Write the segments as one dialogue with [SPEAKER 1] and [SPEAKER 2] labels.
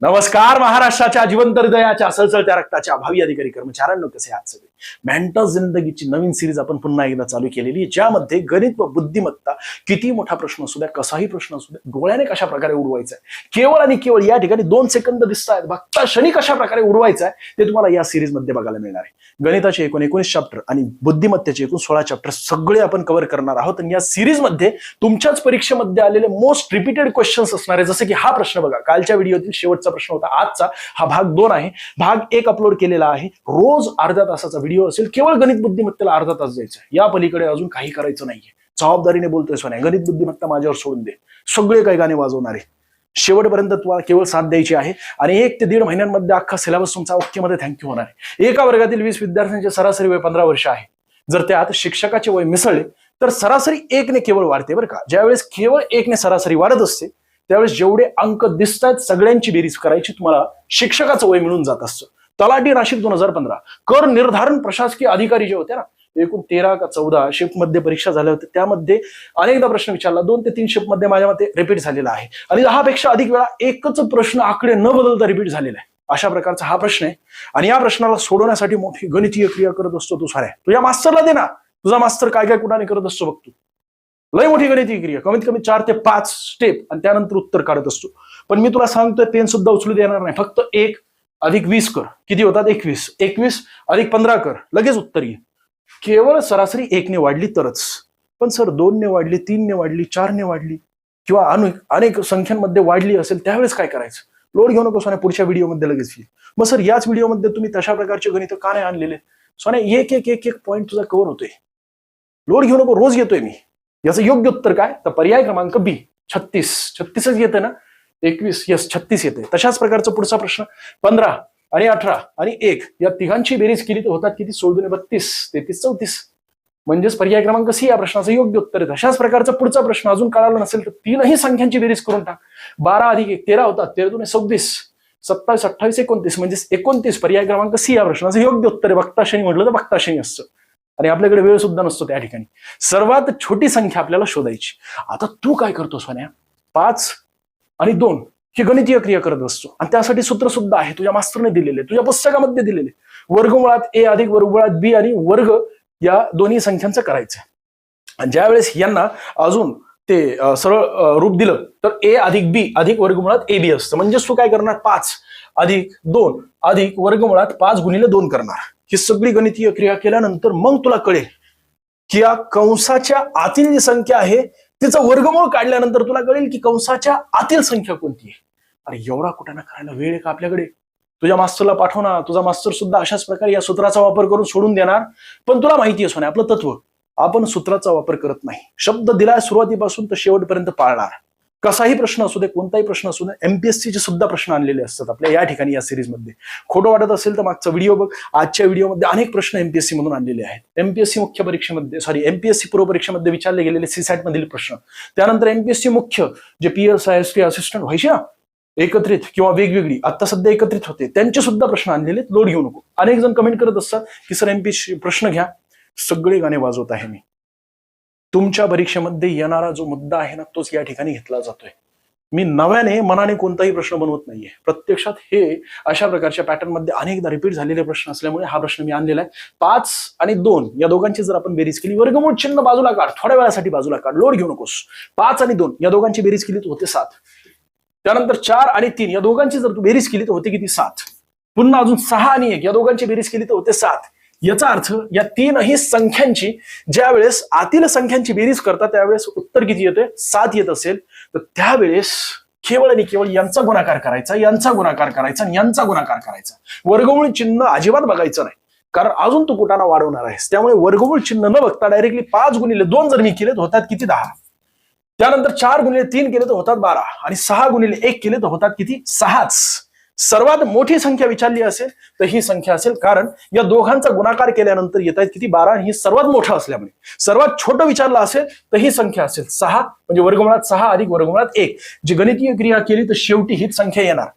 [SPEAKER 1] नमस्कार महाराष्ट्राच्या जिवंत हृदयाच्या सळसळत्या रक्ताच्या भावी अधिकारी कर्मचाऱ्यांनो, कसे आहात सगळे? मेंटल जिंदगीची नवीन सिरीज आपण पुन्हा एकदा चालू केलेली आहे, ज्यामध्ये गणित व बुद्धिमत्ता किती मोठा प्रश्न असू द्या, कसाही प्रश्न असू द्या, डोळ्याने कशा प्रकारे उडवायचा आहे, केवळ आणि केवळ या ठिकाणी 2 सेकंद दिसत आहेत, बघता क्षणी कशा प्रकारे उडवायचा आहे ते तुम्हाला या सिरीज मध्ये बघायला मिळणार आहे. गणिताचे एकूण 19 चॅप्टर आणि बुद्धिमत्तेचे एकूण 16 चॅप्टर सगळे आपण कव्हर करणार आहोत. आणि या सिरीज मध्ये तुमच्याच परीक्षेमध्ये आलेले मोस्ट रिपीटेड क्वेश्चन्स असणार आहे. जसे की हा प्रश्न बघा, कालच्या व्हिडिओतील शेवटचा प्रश्न होता, आजचा हा भाग 2 आहे. भाग 1 अपलोड केलेला आहे. रोज अर्ध्या तासाचा व्हिडिओ असेल, केवळ गणित बुद्धिमत्तेला अर्धा तास द्यायचा, या पलीकडे अजून काही करायचं नाहीये. जबाबदारीने बोलतोय सोन्या, गणित बुद्धिमत्ता माझ्यावर सोडून दे, सगळे काही गाणे वाजवणार आहे. शेवटपर्यंत तुम्हाला केवळ साथ द्यायची आहे आणि 1 ते 1.5 महिन्यांमध्ये अख्खा सिलेबस तुमचा ओकेमध्ये थँक्यू होणार आहे. एका वर्गातील 20 विद्यार्थ्यांचे सरासरी वय 15 वर्ष आहे. जर त्यात शिक्षकाचे वय मिसळले तर सरासरी 1 ने केवळ वाढते बरं का. ज्यावेळेस केवळ 1 ने सरासरी वाढत असते त्यावेळेस जेवढे अंक दिसतात सगळ्यांची बेरीज करायची, तुम्हाला शिक्षकाचं वय मिळून जात असतं. तलाठी नाशिक 2015 कर निर्धारण प्रशासकीय अधिकारी जे होते ना, एकूण 13 का 14 शिफ्ट मध्ये परीक्षा झाल्या होत्या. त्यामध्ये अनेकदा प्रश्न विचारला, 2 ते 3 शिफ्ट मध्ये माझ्या मते रिपीट झालेला आहे आणि 10 पेक्षा अधिक वेळा एकच प्रश्न आकडे न बदलता रिपीट झालेला आहे. अशा प्रकारचा हा प्रश्न आहे आणि या प्रश्नाला सोडवण्यासाठी मोठी गणितीय क्रिया करत असतो तू साऱ्या. तुझ्या मास्टरला दे ना, तुझा मास्टर काय काय कुणाने करत असतो बघ तू. लय मोठी गणितीय क्रिया, कमीत कमी 4 ते 5 स्टेप आणि त्यानंतर उत्तर काढत असतो. पण मी तुला सांगतोय, पेन सुद्धा उचलू देणार नाही. फक्त 1 अधिक 20 कर, किती होतात? 21. 21 अधिक 15 कर, लगेच उत्तर घे. केवळ सरासरी 1 ने वाढली तरच. पण सर 2 ने वाढली, 3 ने वाढली, 4 ने वाढली किंवा अनेक संख्यांमध्ये वाढली असेल, त्यावेळेस काय करायचं? लोड घेऊ नको सोन्या, पुढच्या व्हिडिओमध्ये लगेच येईल. मग सर याच व्हिडिओमध्ये तुम्ही तशा प्रकारचे गणित का नाही आणलेले? सोन्या एक पॉईंट तुझा कव्हर होतोय. लोड घेऊ नको, रोज घेतोय मी. याचं योग्य उत्तर काय? तर पर्याय क्रमांक बी, 36च येते ना. 21 यस 36 येते. तशाच प्रकारचा पुढचा प्रश्न, 15 आणि 18 आणि 1 या तिघांची बेरीज केली तर होतात किती? 16 32, 33 34. म्हणजेच पर्याय क्रमांक सी या प्रश्नाचं योग्य उत्तर आहे. तशाच प्रकारचा पुढचा प्रश्न अजून कळाला नसेल तर 3ही संख्यांची बेरीज करून टाक. 12 अधिक 1 13 होतात, 13 दुने 26, 27 28 29 म्हणजेच 29. पर्याय क्रमांक सी या प्रश्नाचं योग्य उत्तर आहे. बघता क्षणी म्हटलं तर बघता क्षणी असतं आणि आपल्याकडे वेळ सुद्धा नसतो त्या ठिकाणी. सर्वात छोटी संख्या आपल्याला शोधायची. आता तू काय करतो सोन्या? 5 आणि 2 ही गणितीय क्रिया करत असतो आणि त्यासाठी सूत्र सुद्धा आहे, तुझ्या मास्टरने दिलेले, तुझ्या पुस्तकामध्ये दिलेले. वर्गमुळात ए अधिक वर्गमुळात बी आणि वर्ग या दोन्ही संख्यांचं करायचं. आणि ज्यावेळेस यांना अजून ते सरळ रूप दिलं तर ए अधिक बी अधिक वर्गमुळात ए बी असतं. म्हणजेच तू काय करणार? 5 अधिक 2 अधिक वर्गमुळात 5 गुणिले 2 करणार. ही सगळी गणितीय क्रिया केल्यानंतर मग तुला कळेल की या कंसाच्या आतील जी संख्या आहे तिचं वर्गमूळ काढल्यानंतर तुला कळेल की कंसाच्या आतील संख्या कोणती आहे. अरे एवढा कुठं ना करायला वेळ आहे का आपल्याकडे? तुझ्या मास्टरला पाठव ना, तुझा मास्टर सुद्धा अशाच प्रकारे या सूत्राचा वापर करून सोडून देणार. पण तुला माहिती आहे सोन्या, आपलं तत्व, आपण सूत्राचा वापर करत नाही. शब्द दिलाय सुरुवातीपासून तर शेवटपर्यंत पाळणार. कसाही प्रश्न असू दे, कोणताही प्रश्न असू दे, एमपीएससीचे सुद्धा प्रश्न आणलेले असतात आपल्या या ठिकाणी या सिरीजमध्ये. खोटं वाटत असेल तर मागचा व्हिडिओ बघ. आजच्या व्हिडिओमध्ये अनेक प्रश्न एमपीएससी मधून आणलेले आहेत. एमपीएससी मुख्य परीक्षेमध्ये एमपीएससी पूर्व परीक्षेमध्ये विचारले गेलेले सीसॅट मधील प्रश्न, त्यानंतर एमपीएससी मुख्य जे PSIST असिस्टंट व्हायचे ना, एकत्रित किंवा वेगवेगळी, आता सध्या एकत्रित होते, त्यांचे सुद्धा प्रश्न आणलेले. लोड घेऊ नको. अनेक जण कमेंट करत असतात की सर एमपीएससी प्रश्न घ्या. सगळे गाणे वाजवत आहे मी. तुमच्या परीक्षेमध्ये येणारा जो मुद्दा आहे ना, तोच या ठिकाणी घेतला जातोय. मी नव्याने मनाने कोणताही प्रश्न बनवत नाहीये. प्रत्यक्षात हे अशा प्रकारच्या पॅटर्न मध्ये अनेकदा रिपीट झालेले प्रश्न असल्यामुळे हा प्रश्न मी आणलेला आहे. 5 आणि 2 या दोघांची जर आपण बेरीज केली, वर्गमूळ चिन्ह बाजूला काढ, थोड्या वेळासाठी बाजूला काढ, लोड घेऊ नकोस. 5 आणि 2 या दोघांची बेरीज केली तर होते 7. त्यानंतर 4 आणि 3 या दोघांची जर तू बेरीज केली तर होते किती? 7. पुन्हा अजून 6 आणि 1 या दोघांची बेरीज केली तर होते 7. याचा अर्थ या 3ही संख्यांची ज्यावेळेस आतील संख्यांची बेरीज करतात त्यावेळेस उत्तर किती येते? 7 येत असेल तर त्यावेळेस केवळ आणि केवळ यांचा गुणाकार करायचा, यांचा गुणाकार करायचा आणि यांचा गुणाकार करायचा. वर्गमूळ चिन्ह अजिबात बघायचं नाही, कारण अजून तू कुटाणा वाढवणार आहेस. त्यामुळे वर्गमूळ चिन्ह न बघता डायरेक्टली 5 गुणिले 2 जर मी केले तर होतात किती? 10. त्यानंतर 4 गुणिले 3 केले तर होतात 12 आणि 6 गुणिले 1 केले तर होतात किती? 6च. सर्वात मोठी संख्या विचारली असेल तर ही संख्या असेल, कारण या दोघांचा गुणाकार केल्यानंतर येत आहेत किती? 12 आणि ही सर्वात मोठं असल्यामुळे. सर्वात छोटं विचारलं असेल तर ही संख्या असेल 6, म्हणजे वर्गमुळात 6 अधिक वर्गमुळात 1. जी गणितीय क्रिया केली तर शेवटी हीच संख्या येणार.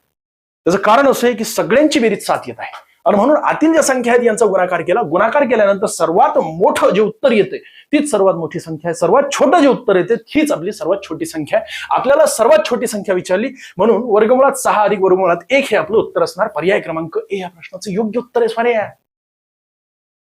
[SPEAKER 1] त्याचं कारण असं आहे की सगळ्यांची बेरीज 7 येत आहे. आणि म्हणून आतील ज्या संख्या आहेत यांचा गुणाकार केला. गुणाकार केल्यानंतर सर्वात मोठं जे उत्तर येते तीच सर्वात मोठी संख्या आहे. सर्वात छोटं जे उत्तर येते हीच आपली सर्वात छोटी संख्या आहे. आपल्याला सर्वात छोटी संख्या विचारली म्हणून वर्गमुळात 6 अधिक वर्गमुळात 1 हे आपलं उत्तर असणार. पर्याय क्रमांक ए या प्रश्नाचं योग्य उत्तर आहे स्वाने.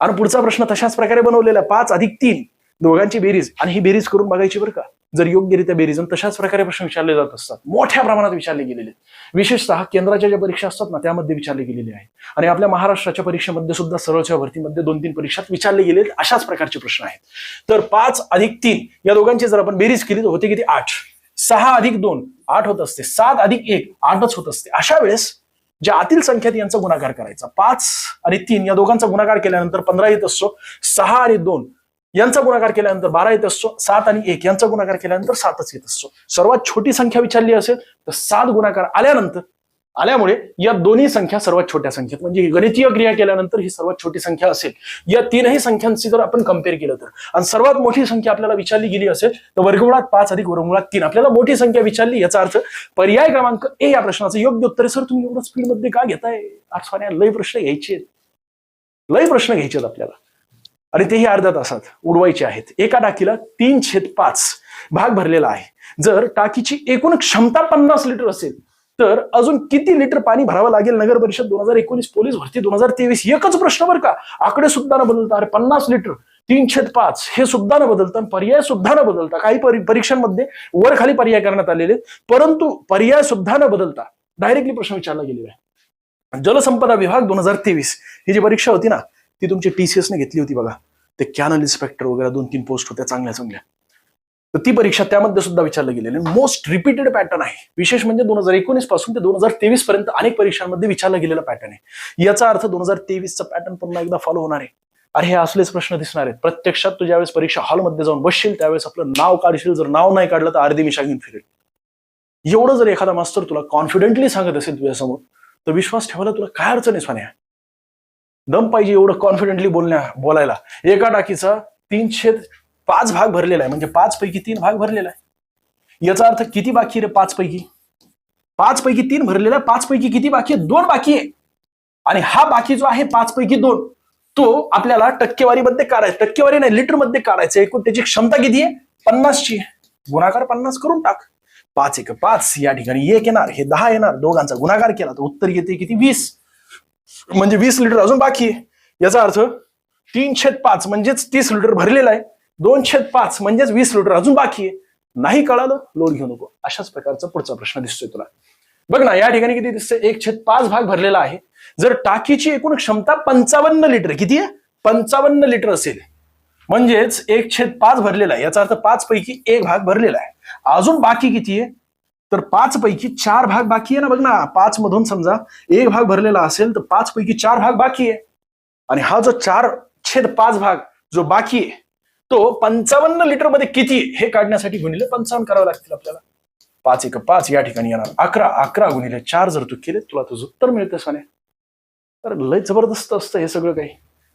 [SPEAKER 1] आणि पुढचा प्रश्न तशाच प्रकारे बनवलेला 5 अधिक 3 दोघांची बेरीज आणि ही बेरीज करून बघायची बरं का. जर योग्यरित्या बेरीज तशाच प्रकारे प्रश्न विचारले जात असतात. मोठ्या प्रमाणात विचारले गेलेले, विशेषतः केंद्राच्या ज्या परीक्षा असतात ना त्यामध्ये विचारले गेलेले आहे. आणि आपल्या महाराष्ट्राच्या परीक्षेमध्ये सुद्धा सरळ सेवा भरतीमध्ये 2-3 परीक्षात विचारले गेलेले अशाच प्रकारचे प्रश्न आहेत. तर 5 अधिक 3 या दोघांची जर आपण बेरीज केली तर होते किती? 8. 6 अधिक 2 8 होत असते. 7 अधिक 1 8च होत असते. अशा वेळेस ज्या आतील संख्येत यांचा गुणाकार करायचा. 5 आणि 3 या दोघांचा गुणाकार केल्यानंतर 15 येत असतो. 6 आणि 2 यांचा गुणाकार केल्यानंतर 12 येत असतो. 7 आणि 1 यांचा गुणाकार केल्यानंतर 7च येत असतो. सर्वात छोटी संख्या विचारली असेल तर 7 गुणाकार आल्यामुळे या दोन्ही संख्या सर्वात छोट्या संख्येत म्हणजे गणितीय क्रिया केल्यानंतर ही सर्वात छोटी संख्या असेल. या तीनही संख्यांची जर आपण कम्पेअर केलं तर आणि सर्वात मोठी संख्या आपल्याला विचारली गेली असेल तर वर्गमुळात 5 अधिक वर्गमुळात 3 आपल्याला मोठी संख्या विचारली. याचा अर्थ पर्याय क्रमांक ए या प्रश्नाचं योग्य उत्तर आहे. सर तुम्ही एवढं स्पीडमध्ये का घेताय? आठवण्या लय प्रश्न घ्यायचे आपल्याला आणि तेही अर्ध्या तासात उडवायचे आहेत. एका टाकीला 3/5 भाग भरलेला आहे. जर टाकीची एकूण क्षमता 50 लिटर असेल तर अजून किती लिटर पाणी भरावं लागेल? नगर परिषद 2019 पोलीस भरती 2023. एकच प्रश्न बरं का. आकडे सुद्धा न बदलता. अरे 50 लिटर 3/5 हे सुद्धा न बदलता, पर्याय सुद्धा न बदलता. काही परीक्षांमध्ये वर खाली पर्याय करण्यात आलेले परंतु पर्याय सुद्धा न बदलता डायरेक्टली प्रश्न विचारला गेलेला आहे. जलसंपदा विभाग 2023 ही जी परीक्षा होती ना ती तुमची TCS ने घेतली होती बघा. ते कॅनल इन्स्पेक्टर वगैरे 2-3 पोस्ट होत्या चांगल्या. तर ती परीक्षा त्यामध्ये सुद्धा विचारलं गेलेलं मोस्ट रिपीटेड पॅटर्न आहे. विशेष म्हणजे 2019 पासून ते 2023 पर्यंत अनेक परीक्षांमध्ये विचारला गेलेला पॅटर्न आहे. याचा अर्थ 2023चा पॅटर्न पुन्हा एकदा फॉलो होणार आहे. अरे हे असलेच प्रश्न दिसणार आहेत. प्रत्यक्षात तू ज्यावेळेस परीक्षा हॉलमध्ये जाऊन बसशील त्यावेळेस आपलं नाव काढशील. जर नाव नाही काढलं तर अर्धी मिशा घेऊन फिरेल. एवढं जर एखादा मास्तर तुला कॉन्फिडेंटली सांगत असेल तुझ्यासमोर तर विश्वास ठेवायला तुला काय अडचण आहे स्वान्या? दम पाहिजे एवढं कॉन्फिडेंटली बोलायला. एका टाकीचा 3/5 भाग भरलेला आहे म्हणजे 5 पैकी 3 भाग भरलेला आहे. याचा अर्थ किती बाकी रे? 5 पैकी 3 भरलेला आहे. 5 पैकी किती बाकी आहे? 2 बाकी आहे. आणि हा बाकी जो आहे 5 पैकी 2 तो आपल्याला टक्केवारीमध्ये काढायचा. टक्केवारी नाही लिटर मध्ये काढायचं. एकूण त्याची क्षमता किती आहे? 50 ची. गुणाकार 50 करून टाक. 5 1 5 या ठिकाणी 1 येणार, हे 10 येणार. दोघांचा गुणाकार केला तर उत्तर येते किती? 20. म्हणजे 20 लिटर अजून बाकी आहे. याचा अर्थ 3/5 म्हणजेच 30 लिटर भरलेला आहे. 2/5 म्हणजेच 20 लिटर अजून बाकी आहे. नाही कळालं लोड घेऊ नको. अशाच प्रकारचा पुढचा प्रश्न दिसतोय तुला. बघ ना या ठिकाणी किती दिसतंय? 1/5 भाग भरलेला आहे. जर टाकीची एकूण क्षमता 55 लिटर किती आहे? 55 लिटर असेल म्हणजेच 1/5 भरलेला आहे. याचा अर्थ 5 पैकी 1 भाग भरलेला आहे. अजून बाकी किती आहे? तर 5 पैकी 4 भाग बाकी आहे ना. बघ ना 5 मधून समजा 1 भाग भरलेला असेल तर 5 पैकी 4 भाग बाकी आहे. आणि हा जो 4/5 भाग जो बाकी आहे तो 55 लिटर मध्ये किती हे काढण्यासाठी गुणिले 55 करावं लागतील आपल्याला. 5 1 5 या ठिकाणी येणार 11 गुणिले 4 जर तू केले तुला तुझं उत्तर मिळतं साने. तर लय जबरदस्त असतं हे सगळं काही.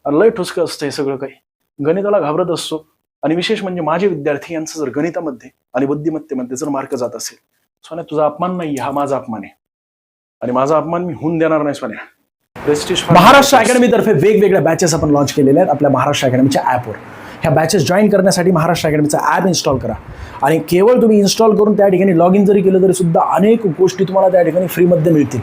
[SPEAKER 1] लय ठुसकं असतं हे सगळं काही. गणिताला घाबरत असतो. आणि विशेष म्हणजे माझे विद्यार्थी यांचं जर गणितामध्ये आणि बुद्धिमत्तेमध्ये जर मार्क जात असेल सोन्या तुझा अपमान नाही, हा माझा अपमान आहे. आणि माझा अपमान मी होऊन देणार नाही सोन्या. महाराष्ट्र अकॅडमी तर्फे वेगवेगळ्या बॅचेस आपण लॉन्च केलेल्या आहेत आपल्या महाराष्ट्र अकॅडमीच्या ऍपवर. ह्या बॅचेस जॉईन करण्यासाठी महाराष्ट्र अकॅडमीचा ऍप इन्स्टॉल करा आणि केवळ तुम्ही इन्स्टॉल करून त्या ठिकाणी लॉग इन जरी केलं तरी सुद्धा अनेक गोष्टी तुम्हाला त्या ठिकाणी फ्रीमध्ये मिळतील.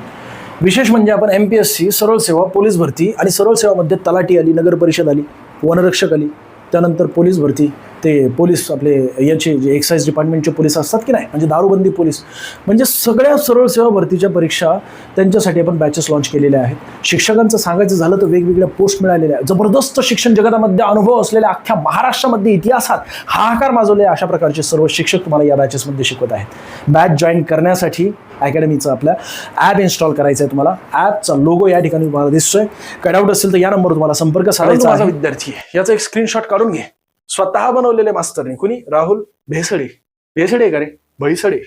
[SPEAKER 1] विशेष म्हणजे आपण MPSC, सरळ सेवा, पोलीस भरती आणि सरळ सेवामध्ये तलाठी आली, नगर परिषद आली, वनरक्षक आली, त्यानंतर पोलीस भरती, ते पोलीस आपले याचे जे एक्साईज डिपार्टमेंटचे पोलीस असतात की नाही म्हणजे दारूबंदी पोलीस, म्हणजे सगळ्या सरळ सेवा भरतीच्या परीक्षा त्यांच्यासाठी आपण बॅचेस लॉन्च केलेल्या आहेत. शिक्षकांचं सांगायचं झालं तर वेगवेगळ्या पोस्ट मिळालेल्या आहेत. जबरदस्त शिक्षण जगतामध्ये अनुभव असलेल्या अख्ख्या महाराष्ट्रामध्ये इतिहासात हाहाकार माजवले अशा प्रकारचे सर्व शिक्षक तुम्हाला या बॅचेसमध्ये शिकवत आहेत. बॅच जॉईन करण्यासाठी अकॅडमीचा आपल्या ॲप इन्स्टॉल करायचा आहे. तुम्हाला ॲपचा लोगो या ठिकाणी तुम्हाला दिसतोय. काय डाऊट असेल तर या नंबरवर तुम्हाला संपर्क साधायचा. माझा विद्यार्थी याचा एक स्क्रीनशॉट काढून घे. स्वतः बनवलेले मास्तरने. कुणी? राहुल भेसडे. भेसडे का रे? भैसडे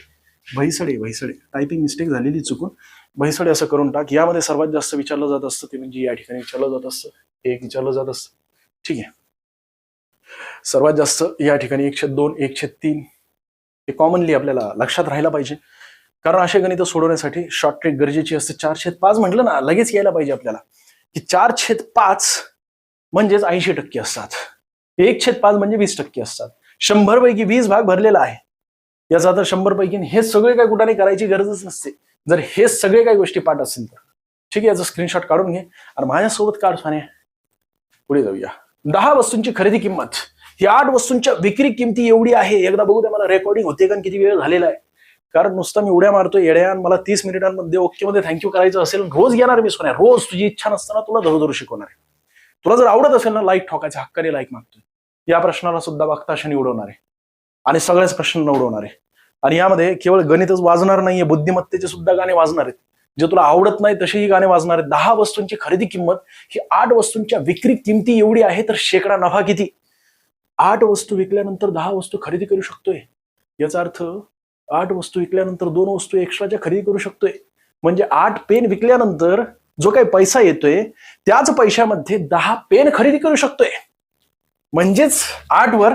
[SPEAKER 1] टायपिंग मिस्टेक झालेली चुकून. भैसडे असं करून टाक. यामध्ये सर्वात जास्त विचारलं जात असतं ते म्हणजे या ठिकाणी विचारलं जात असतं, एक विचारलं जात असतं. ठीक आहे. सर्वात जास्त या ठिकाणी 1/2, 1/3 हे कॉमनली आपल्याला लक्षात राहायला पाहिजे. कारण असे गणित सोडवण्यासाठी शॉर्ट ट्रिक गरजेची असते. 4/5 म्हटलं ना लगेच यायला पाहिजे आपल्याला. की 4/5 म्हणजेच 80% असतात. 1/5 म्हणजे 20% असतात. 100 पैकी 20 भाग भरलेला आहे. याचा अर्थ 100 पैकी हे सगळे काही कुठाने करायची गरजच नसते, जर हे सगळे काही गोष्टी पाठ असतील तर. ठीक आहे, याचा स्क्रीनशॉट काढून घे आणि माझ्यासोबत काढ सोन्या. पुढे जाऊया. 10 वस्तूंची खरेदी किंमत ही 8 वस्तूंच्या विक्री किमती एवढी आहे. एकदा बघू द्या मला रेकॉर्डिंग होते का, किती वेळ झालेला आहे. कारण नुसता मी उड्या मारतो येड्या, मला 30 मिनिटांमध्ये ओके मध्ये थँक्यू करायचं असेल, रोज घेणार मी सोन्या, रोज तुझी इच्छा नसताना तुला धरू शिकवणार आहे. तुला जर आवडत असेल ना, लाईक ठोकायचं, हक्काने लाईक मागतोय. या प्रश्नाला सुद्धा बघता क्षणी उडवणार आहे आणि सगळ्याच प्रश्नांना उडवणार आहे. आणि यामध्ये केवळ गणितच वाजणार नाहीये, बुद्धिमत्तेचे सुद्धा गाणे वाजणार आहेत, जे तुला आवडत नाही तसेही गाणे वाजणार आहेत. 10 वस्तूंची खरेदी किंमत ही 8 वस्तूंच्या विक्री किमती एवढी आहे, तर शेकडा नफा किती? 8 वस्तू विकल्यानंतर 10 वस्तू खरेदी करू शकतोय. याचा अर्थ 8 वस्तू विकल्यानंतर 2 वस्तू एक्स्ट्राच्या खरेदी करू शकतोय. म्हणजे 8 पेन विकल्यानंतर जो काही पैसा येतोय त्याच पैशामध्ये 10 पेन खरेदी करू शकतोय. म्हणजेच 8 वर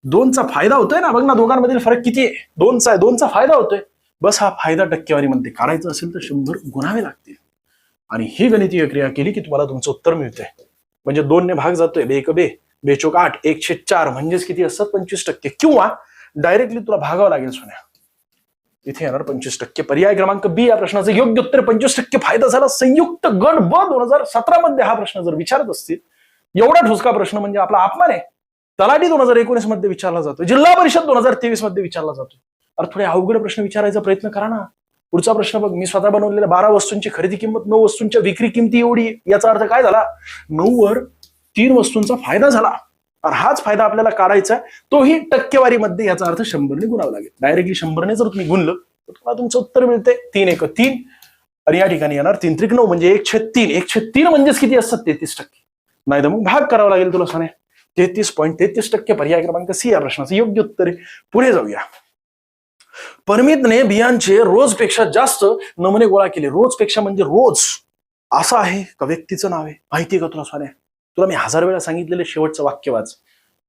[SPEAKER 1] 2चा फायदा होतोय ना. बघ ना, दोघांमधील फरक किती आहे? 2चा आहे. 2चा फायदा होतोय. बस हा फायदा टक्केवारीमध्ये काढायचा असेल तर 100 गुणावे लागतील. आणि ही गणितीय क्रिया केली की तुम्हाला तुमचं उत्तर मिळतंय. म्हणजे 2 ने भाग जातोय, 2 1 2, 2 चोक 8, 1/4 म्हणजेच किती असतात? 25%. किंवा डायरेक्टली तुला भागावं लागेल सोन्या. इथे येणार 25%. पर्याय क्रमांक बी या प्रश्नाचं योग्य उत्तर. 25% फायदा झाला. संयुक्त गट ब 2017 मध्ये हा प्रश्न जर विचारत असतील, एवढा ठोसका प्रश्न म्हणजे आपला अपमान आहे. तलाठी 2019 मध्ये विचारला जातो, जिल्हा परिषद 2023 मध्ये विचारला जातो. अरे थोडे अवघड प्रश्न विचारायचा प्रयत्न करा ना. पुढचा प्रश्न बघ, मी स्वतः बनवलेल्या 12 वस्तूंची खरेदी किंमत 9 वस्तूंच्या विक्री किमती एवढी. याचा अर्थ काय झाला? 9 वर 3 वस्तूंचा फायदा झाला. आणि हाच फायदा आपल्याला काढायचा, तोही टक्केवारीमध्ये. याचा अर्थ 100 ने गुणावं लागेल. डायरेक्टली 100 जर तुम्ही गुणलं तर तुम्हाला तुमचं उत्तर मिळते 3 1 3. आणि या ठिकाणी येणार 3 त्रिक 9 म्हणजे 1/3. 1/3 म्हणजेच किती असतात? 33%. नाही तर मग भाग करावा लागेल तुला सोन्या. 33.33%. पर्याय क्रमांक सी या प्रश्नाचं योग्य उत्तर आहे. पुढे जाऊया. परमितने बियांचे रोजपेक्षा जास्त नमुने गोळा केले. रोजपेक्षा म्हणजे रोज असं आहे का व्यक्तीचं नाव आहे? माहिती का तुला सोन्या? तुला मी 1000 वेळा सांगितलेले शेवटचं वाक्य वाच.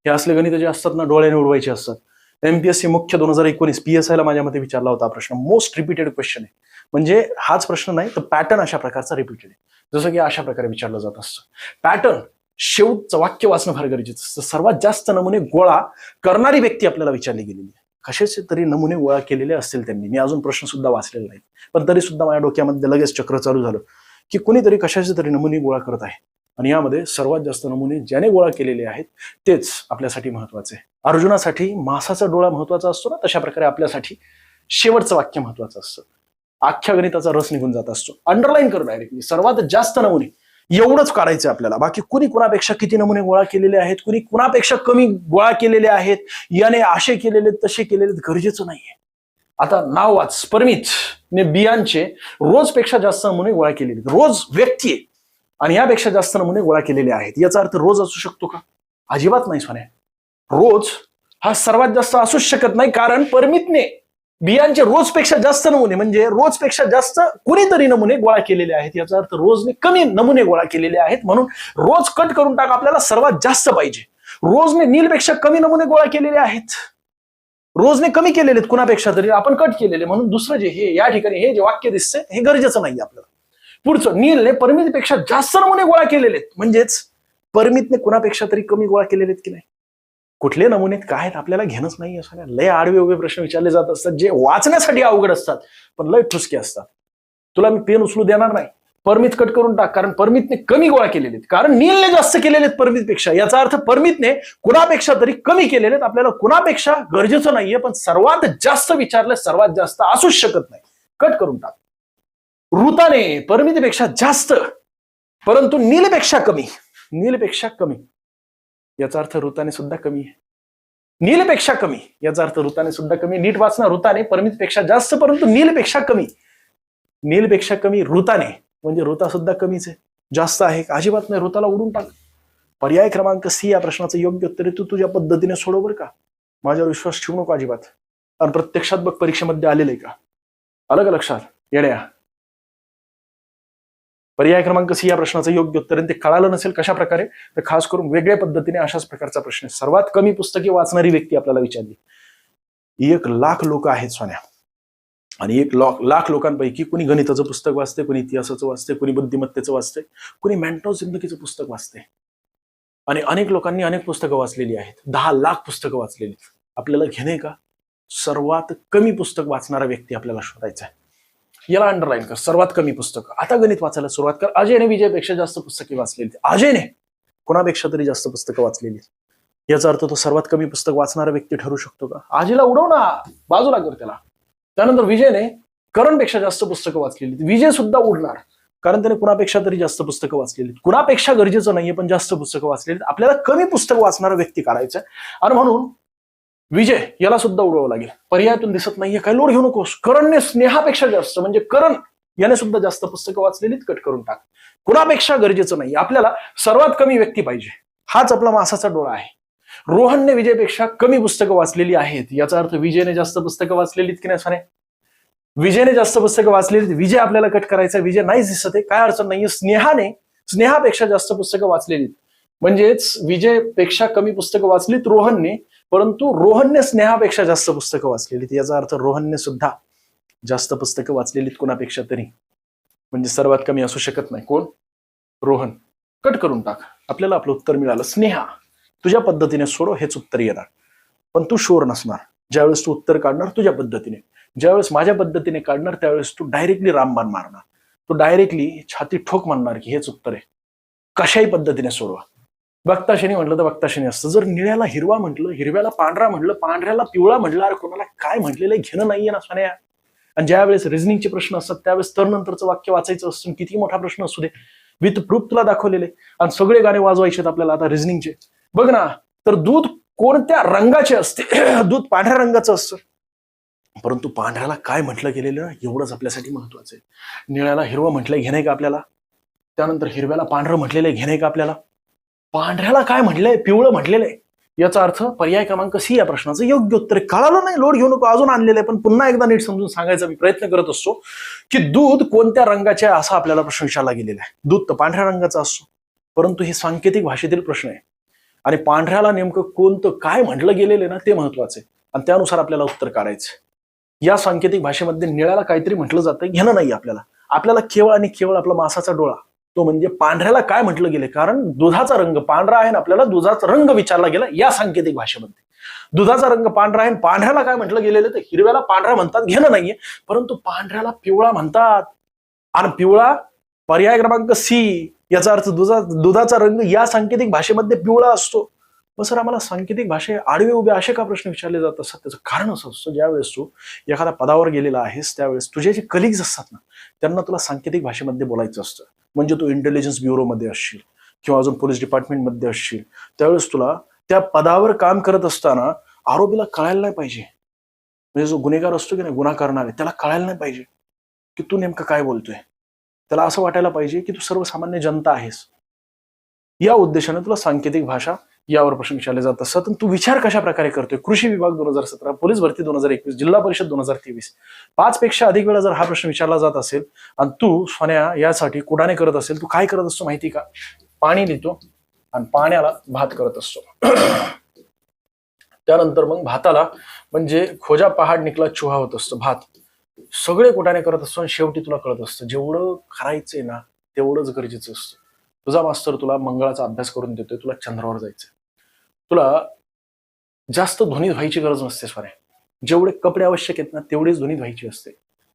[SPEAKER 1] हे असले गणित जे असतात ना, डोळ्याने उडवायचे असतात. एमपीएससी मुख्य 2019 पीएसआय ला माझ्या मते विचारला होता प्रश्न. मोस्ट रिपीटेड क्वेश्चन आहे. म्हणजे हाच प्रश्न नाही तर पॅटर्न अशा प्रकारचा रिपीटेड आहे. जसं की अशा प्रकारे विचारलं जात असतं. पॅटर्न शेवटचं वाक्य वाचणं फार गरजेचं असतं. सर्वात जास्त नमुने गोळा करणारी व्यक्ती आपल्याला विचारली गेलेली आहे. कशाचे तरी नमुने गोळा केलेले असतील त्यांनी. मी अजून प्रश्न सुद्धा वाचलेला नाही, पण तरी सुद्धा माझ्या डोक्यामध्ये लगेच चक्र चालू झालं की कुणीतरी कशाचे तरी नमुने गोळा करत आहे. आणि यामध्ये सर्वात जास्त नमुने ज्याने गोळा केलेले आहेत तेच आपल्यासाठी महत्वाचे. अर्जुनासाठी मासाचा डोळा महत्वाचा असतो ना, तशा प्रकारे आपल्यासाठी शेवटचं वाक्य महत्वाचं असतं. अख्ख्या गणिताचा रस निघून जात असतो. अंडरलाईन कर डायरेक्टली. सर्वात जास्त नमुने एवढंच काढायचं आपल्याला. बाकी कुणी कुणापेक्षा किती नमुने गोळा केलेले आहेत, कुणी कुणापेक्षा कमी गोळा केलेले आहेत, याने असे केलेले तसे केलेले गरजेचं नाहीये. आता नाव वाच. परमित ने बियांचे रोजपेक्षा जास्त नमुने गोळा केलेले. रोज व्यक्ती आहे आणि यापेक्षा जास्त नमुने गोळा केलेले आहेत. याचा अर्थ रोज असू शकतो का? अजिबात नाही सोन्या. रोज हा सर्वात जास्त असूच शकत नाही, कारण परमितने बियांचे रोजपेक्षा जास्त नमुने म्हणजे रोजपेक्षा जास्त कुणीतरी नमुने गोळा केलेले आहेत. याचा अर्थ रोजने कमी नमुने गोळा केलेले आहेत. म्हणून रोज कट करून टाक, आपल्याला सर्वात जास्त पाहिजे. रोजने नीलपेक्षा कमी नमुने गोळा केलेले आहेत. रोजने कमी केलेले आहेत कुणापेक्षा तरी, आपण कट केलेले. म्हणून दुसरं जे हे या ठिकाणी हे जे वाक्य दिसतंय हे गरजेचं नाही आपल्याला. पुढचं, नीलने परमितपेक्षा जास्त नमुने गोळा केलेले आहेत. म्हणजेच परमितने कुणापेक्षा तरी कमी गोळा केलेले आहेत की नाही? कुठले नमुने काय आहेत आपल्याला घेणंच नाही. असं लय आडवे उभे प्रश्न विचारले जात असतात, जे वाचण्यासाठी अवघड असतात पण लय ठुसके असतात. तुला मी पेन उचलू देणार नाही. परमित कट करून टाक, कारण परमितने कमी गोळा केलेले आहेत, कारण नीलने जास्त केलेले आहेत परमितपेक्षा. याचा अर्थ परमितने कुणापेक्षा तरी कमी केलेले आहेत. आपल्याला कुणापेक्षा गरजेचं नाहीये, पण सर्वात जास्त विचारलं सर्वात जास्त असूच शकत नाही. कट करून टाक. ऋताने परमितपेक्षा जास्त परंतु नीलपेक्षा कमी. नीलपेक्षा कमी याचा अर्थ ऋताने सुद्धा कमी आहे. नीलपेक्षा कमी याचा अर्थ ऋताने सुद्धा कमी. नीट वाचना. ऋताने परमितपेक्षा जास्त परंतु नीलपेक्षा कमी. नीलपेक्षा कमी ऋताने म्हणजे ऋता सुद्धा कमीच आहे. जास्त आहे अजिबात नाही. ऋताला उडून टाक. पर्याय क्रमांक सी या प्रश्नाचं योग्य उत्तर तू तुझ्या पद्धतीने सोडव बरं का. माझ्यावर विश्वास ठेवू नको अजिबात. आणि प्रत्यक्षात बघ परीक्षेमध्ये आलेलं आहे का? अलग लक्षात येड्या. पर्याय क्रमांक सी या प्रश्नाचं योग्य उत्तर ते कळालं नसेल कशा प्रकारे, तर खास करून वेगळ्या पद्धतीने अशाच प्रकारचा प्रश्न. सर्वात कमी पुस्तके वाचणारी व्यक्ती आपल्याला विचारली. 1 लाख लोक आहेत सोन्या. आणि 1 लाख लोकांपैकी कुणी गणिताचं पुस्तक वाचते, कुणी इतिहासाचं वाचते, कुणी बुद्धिमत्तेचं वाचते, कुणी मेंटॉ जिंदगीचं पुस्तक वाचते. आणि अनेक लोकांनी अनेक पुस्तकं वाचलेली आहेत. 10 लाख पुस्तकं वाचलेली. आपल्याला घेणे का? सर्वात कमी पुस्तक वाचणारा व्यक्ती आपल्याला शोधायचा आहे. याला अंडरलाईन कर, सर्वात कमी पुस्तक. आता गणित वाचायला सुरुवात कर. अजयने विजयपेक्षा जास्त पुस्तके वाचलेली. अजयने कोणापेक्षा तरी जास्त पुस्तकं वाचलेली. याचा अर्थ तो सर्वात कमी पुस्तक वाचणारा व्यक्ती ठरू शकतो का? अजयला उडव ना, बाजूला कर त्याला. त्यानंतर विजयने करणपेक्षा जास्त पुस्तकं वाचलेली. विजय सुद्धा उडणार, कारण त्याने कुणापेक्षा तरी जास्त पुस्तकं वाचलेली. कुणापेक्षा गरजेचं नाहीये, पण जास्त पुस्तकं वाचलेली. आपल्याला कमी पुस्तक वाचणारा व्यक्ती काढायचा आणि म्हणून विजय याला सुद्धा उडवावं लागेल. पर्यायातून दिसत नाहीये, काही लोड घेऊ नकोस. करणने स्नेहापेक्षा जास्त, म्हणजे करण याने सुद्धा जास्त पुस्तकं वाचलेलीच कट करून टाक. कुणापेक्षा गरजेचं नाही, आपल्याला सर्वात कमी व्यक्ती पाहिजे. हाच आपला मासाचा डोळा आहे. रोहनने विजयपेक्षा कमी पुस्तकं वाचलेली आहेत. याचा अर्थ विजयने जास्त पुस्तकं वाचलेलीत की नाही साने? विजयने जास्त पुस्तकं वाचलेली. विजय आपल्याला कट करायचा. विजय नाहीच दिसत आहे, काय अडचण नाहीये. स्नेहापेक्षा जास्त पुस्तकं वाचलेली, म्हणजेच विजयपेक्षा कमी पुस्तकं वाचलीत रोहनने, परंतु रोहनने स्नेहापेक्षा जास्त पुस्तकं वाचलेलीत. याचा अर्थ रोहनने सुद्धा जास्त पुस्तकं वाचलेलीत कोणापेक्षा तरी, म्हणजे सर्वात कमी असू शकत नाही. कोण? रोहन. कट करून टाक. आपल्याला आपलं उत्तर मिळालं. स्नेहा, तुझ्या पद्धतीने सोडव, हेच उत्तर येणार, पण तू शोर नसणार. ज्यावेळेस तू उत्तर काढणार तुझ्या पद्धतीने, ज्यावेळेस माझ्या पद्धतीने काढणार त्यावेळेस तू डायरेक्टली रामबाण मारणार. तू डायरेक्टली छाती ठोक म्हणणार की हेच उत्तर आहे. कशाही पद्धतीने सोडवा. बघताशनी म्हटलं तर बघताशनी असतं. जर निळ्याला हिरवा म्हटलं, हिरव्याला पांढरा म्हटलं, पांढऱ्याला पिवळा म्हटलं, अरे कोणाला काय म्हटलेलं घेणं नाहीये ना सान्या. आणि ज्यावेळेस रिझनिंगचे प्रश्न असतात त्यावेळेस तर नंतरचं वाक्य वाचायचं असतं. किती मोठा प्रश्न असू दे, विथ प्रूफ तुला दाखवलेले, आणि सगळे गाणे वाजवायचे आपल्याला आता रिझनिंगचे. बघ ना, तर दूध कोणत्या रंगाचे असते? दूध पांढऱ्या रंगाचं असतं, परंतु पांढऱ्याला काय म्हटलं गेलेलं एवढंच आपल्यासाठी महत्वाचं आहे. निळ्याला हिरवं म्हटलंय घेणे का आपल्याला? त्यानंतर हिरव्याला पांढरं म्हटलेलं घेणे का आपल्याला? पांढऱ्याला काय म्हटलंय? पिवळं म्हटलेलं आहे. याचा अर्थ पर्याय क्रमांक सी या प्रश्नाचं योग्य उत्तर. कळालं नाही, लोड घेऊ नको, अजून आणलेलं आहे, पण पुन्हा एकदा नीट समजून सांगायचा मी प्रयत्न करत असतो की दूध कोणत्या रंगाचे आहे असा आपल्याला प्रश्न विचारला गेलेला आहे. दूध तर पांढऱ्या रंगाचा असतो, परंतु हे सांकेतिक भाषेतील प्रश्न आहे आणि पांढऱ्याला नेमकं कोणतं काय म्हटलं गेलेलं ना ते महत्वाचं आहे आणि त्यानुसार आपल्याला उत्तर काढायचं. या सांकेतिक भाषेमध्ये निळ्याला काहीतरी म्हटलं जातं, घेणं नाही आपल्याला. आपल्याला केवळ आणि केवळ आपला मासाचा डोळा, तो म्हणजे पांढऱ्याला काय म्हटलं गेले, कारण दुधाचा रंग पांढरा आहे ना, आपल्याला दुधाचा रंग विचारला गेला या सांकेतिक भाषेमध्ये. दुधाचा रंग पांढरा आहे, पांढऱ्याला काय म्हटलं गेलेलं तर हिरव्याला पांढरा म्हणतात, घेणं नाहीये, परंतु पांढऱ्याला पिवळा म्हणतात. आणि पिवळा पर्याय क्रमांक सी. याचा अर्थ दुधाचा रंग या सांकेतिक भाषेमध्ये पिवळा असतो. मग सर आम्हाला सांकेतिक भाषे आडवे उभे असे का प्रश्न विचारले जात असतात? त्याचं कारण असं असतं, ज्यावेळेस तू एखाद्या पदावर गेलेला आहेस त्यावेळेस तुझे जे कलिग्स असतात ना त्यांना तुला सांकेतिक भाषेमध्ये बोलायचं असतं. म्हणजे तू इंटेलिजन्स ब्युरोमध्ये असशील किंवा अजून पोलीस डिपार्टमेंटमध्ये असशील, त्यावेळेस तुला त्या पदावर काम करत असताना आरोपीला कळायला नाही पाहिजे, म्हणजे जो गुन्हेगार असतो की नाही, गुन्हा करणारे, त्याला कळायला नाही पाहिजे की तू नेमकं काय बोलतोय. त्याला असं वाटायला पाहिजे की तू सर्वसामान्य जनता आहेस. या उद्देशाने तुला सांकेतिक भाषा यावर प्रश्न विचारले जात असतात. तू विचार कशा प्रकारे करतोय? कृषी विभाग 2017, पोलीस भरती 2021, जिल्हा परिषद 2023, 5 पेक्षा अधिक वेळा जर हा प्रश्न विचारला जात असेल आणि तू सोन्या यासाठी कुडाने करत असेल, तू काय करत असतो माहिती का? पाणी लिहितो आणि पाण्याला भात करत असतो. त्यानंतर मग भाताला म्हणजे खोजा पहाड निकला चुहा होत असतो भात. सगळे कुटाने करत असतो आणि शेवटी तुला कळत असतं जेवढं करायचंय ना तेवढंच गरजेचं असतं. तुझा मास्तर तुला मंगळाचा अभ्यास करून देतोय, तुला चंद्रावर जायचंय, तुला जास्त ध्वनी व्हायची गरज नसते सोन्या. जेवढे कपडे आवश्यक आहेत ना तेवढेच ध्वनी व्हायची असते,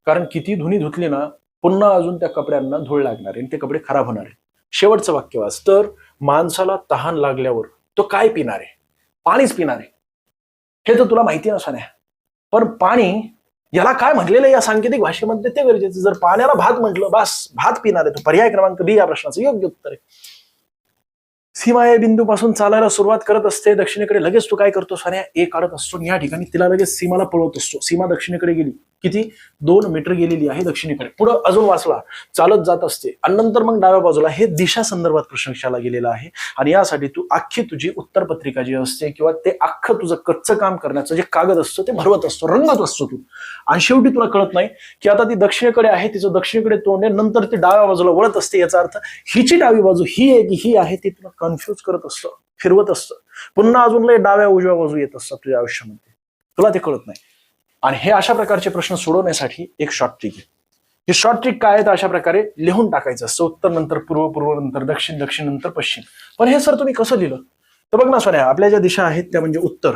[SPEAKER 1] कारण किती ध्वनी धुतली ना पुन्हा अजून त्या कपड्यांना धूळ लागणार आणि ते कपडे खराब होणार आहे. शेवटचं वाक्य वाच. तर माणसाला तहान लागल्यावर तो काय पिणार आहे? पाणीच पिणार आहे. हे तर तुला माहिती नसणार, पण पाणी याला काय म्हटलेलं या सांकेतिक भाषेमध्ये ते गरजेचं. जर पाण्याला भात म्हटलं, बस भात पिणार आहे. तो पर्याय क्रमांक बी या प्रश्नाचं योग्य उत्तर आहे. सीमा या बिंदूपासून चालायला सुरुवात करत असते दक्षिणेकडे, लगेच तू काय करतो सोन्या? ए काढत असतो. या ठिकाणी तिला लगेच सीमाला पळवत असतो. सीमा दक्षिणेकडे गेली, किती? 2 मीटर गेलेली आहे दक्षिणेकडे. पुढे अजून वाचला, चालत जात असते आणि नंतर मग डाव्या बाजूला. हे दिशा संदर्भात प्रश्न विचारला गेलेला आहे आणि यासाठी तू अख्खी तुझी उत्तरपत्रिका जी असते किंवा ते अख्खं तुझं कच्चं काम करण्याचं जे कागद असतं ते भरवत असतो, रंगत असतो तू. आणि शेवटी तुला कळत नाही की आता ती दक्षिणेकडे आहे, तिचं दक्षिणेकडे तोंड आहे, नंतर ती डाव्या बाजूला वळत असते. याचा अर्थ हिची डावी बाजू ही आहे की ही आहे, ती तुला कन्फ्युज करत असतं, फिरवत असतं. पुन्हा अजून लय डाव्या उजव्या बाजू येत असतात तुझ्या आयुष्यामध्ये, तुला ते कळत नाही. आणि हे अशा प्रकारचे प्रश्न सोडवण्यासाठी एक शॉर्ट ट्रिक आहे. ही शॉर्ट ट्रिक काय आहे तर अशा प्रकारे लिहून टाकायचं असतं, उत्तर नंतर पूर्व, पूर्व नंतर दक्षिण, दक्षिण नंतर पश्चिम. पण हे सर तुम्ही कसं लिहिलं तर बघ ना सोन्या, आपल्या ज्या दिशा आहेत त्या म्हणजे उत्तर,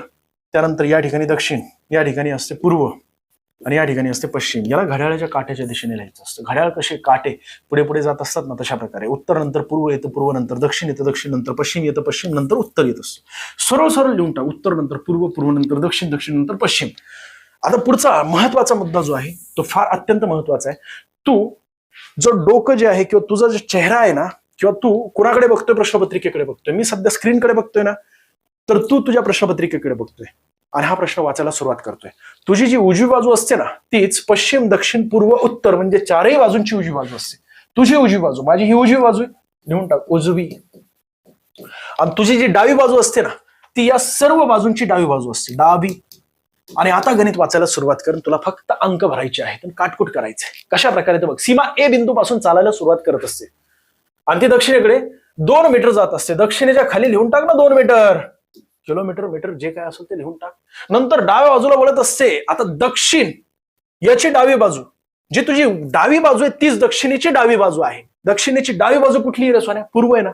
[SPEAKER 1] त्यानंतर या ठिकाणी दक्षिण, या ठिकाणी असते पूर्व आणि या ठिकाणी असते पश्चिम. याला घड्याळाच्या काट्याच्या दिशेने लिहायचं असतं. घड्याळ कसे काटे पुढे पुढे जात असतात ना, तशा प्रकारे उत्तर नंतर पूर्व येतं, पूर्व नंतर दक्षिण येतं, दक्षिण नंतर पश्चिम येतं, पश्चिम नंतर उत्तर येत असतं. सरळ सरळ लिहून टाक, उत्तर नंतर पूर्व, पूर्व नंतर दक्षिण, दक्षिण नंतर पश्चिम. आता पुढचा महत्वाचा मुद्दा जो आहे तो फार अत्यंत महत्वाचा आहे. तू जो डोकं जे आहे किंवा तुझा जो चेहरा आहे ना, किंवा तू कुणाकडे बघतोय, प्रश्नपत्रिकेकडे बघतोय. मी सध्या स्क्रीनकडे बघतोय ना, तर तू तुझ्या प्रश्नपत्रिकेकडे बघतोय आणि हा प्रश्न वाचायला सुरुवात करतोय. तुझी जी उजवी बाजू असते ना, तीच पश्चिम, दक्षिण, पूर्व, उत्तर म्हणजे चारही बाजूंची उजवी बाजू असते. तुझी उजवी बाजू, माझी ही उजवी बाजू लिहून टाक, उजवी. आणि तुझी जी डावी बाजू असते ना, ती या सर्व बाजूंची डावी बाजू असते, डावी. आणि आता गणित वाचायला सुरुवात करून तुला फक्त अंक भरायचे आहेत आणि काटकुट करायचे. कशा प्रकारे तर बघ, सीमा ए बिंदू पासून चालायला सुरुवात करत असते आणि ती दक्षिणेकडे 2 मीटर जात असते. दक्षिणेच्या खाली लिहून टाक ना 2 मीटर, किलोमीटर, मीटर जे काय असेल ते लिहून टाक. नंतर डाव्या बाजूला वळत असते. आता दक्षिण याची डावी बाजू, जी तुझी डावी बाजू आहे तीच दक्षिणेची डावी बाजू आहे. दक्षिणेची डावी बाजू कुठली आहे सोन्या? पूर्व आहे ना,